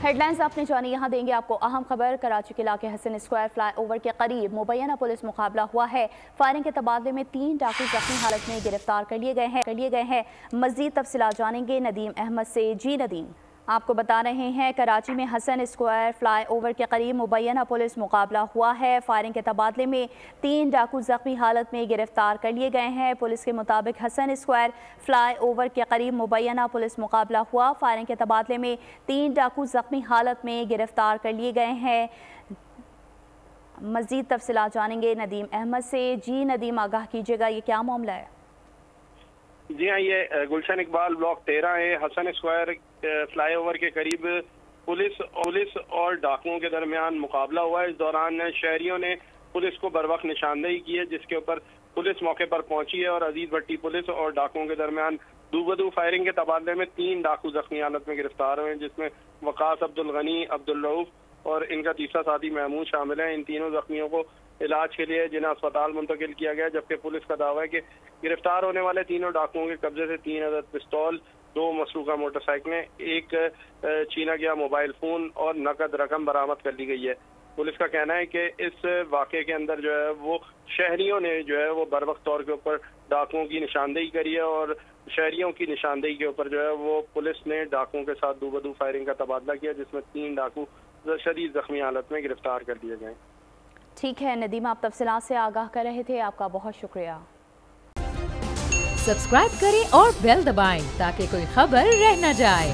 Headlines आपने जानी, यहाँ देंगे आपको अहम खबर। कराची के इलाके हसन स्क्वायर फ्लाईओवर के करीब मुबैना पुलिस मुकाबला हुआ है। फायरिंग के तबादले में 3 डाकू जख्मी हालत में गिरफ्तार कर लिए गए हैं। मजीद तफसीलात जानेंगे नदीम अहमद से। जी नदीम, आपको बता रहे हैं कराची में हसन स्क्वायर फ्लाईओवर के करीब मुबैना पुलिस मुकाबला हुआ है। फायरिंग के तबादले में 3 डाकू जख्मी हालत में गिरफ्तार कर लिए गए हैं। पुलिस के मुताबिक हसन स्क्वायर फ्लाईओवर के करीब मुबैना पुलिस मुकाबला हुआ। फायरिंग के तबादले में 3 डाकू जख्मी हालत में गिरफ्तार कर लिए गए हैं। मजीद तफसीलात जानेंगे नदीम अहमद से। जी नदीम, आगाह कीजिएगा, ये क्या मामला है? जी हाँ, ये गुलशन इकबाल ब्लॉक 13 है। हसन स्क्वायर फ्लाईओवर के करीब पुलिस और डाकुओं के दरमियान मुकाबला हुआ है। इस दौरान शहरियों ने पुलिस को बरवक्त निशानदेही की है, जिसके ऊपर पुलिस मौके पर पहुंची है और अजीज भट्टी पुलिस और डाकुओं के दरमियान दो फायरिंग के तबादले में 3 डाकू जख्मी हालत में गिरफ्तार हुए हैं, जिसमें वकास अब्दुल गनी, अब्दुल रऊफ और इनका तीसरा साथी महमूद शामिल है। इन तीनों जख्मियों को इलाज के लिए जिन्हें अस्पताल मुंतकिल किया गया, जबकि पुलिस का दावा है कि गिरफ्तार होने वाले तीनों डाकुओं के कब्जे से 3 अदद पिस्तौल, 2 मसरूका मोटरसाइकिलें, 1 छीना गया मोबाइल फोन और नकद रकम बरामद कर ली गई है। पुलिस का कहना है कि इस वाक़े के अंदर जो है वो शहरियों ने जो है वो बरवक्त तौर के ऊपर डाकुओं की निशानदेही करी है और शहरियों की निशानदेही के ऊपर जो है वो पुलिस ने डाकुओं के साथ दो फायरिंग का तबादला किया, जिसमें 3 डाकू शदीद जख्मी हालत में गिरफ्तार कर दिए गए। ठीक है नदीम, आप तफसीलात से आगाह कर रहे थे, आपका बहुत शुक्रिया। सब्सक्राइब करें और बेल दबाएं ताकि कोई खबर रह न जाए।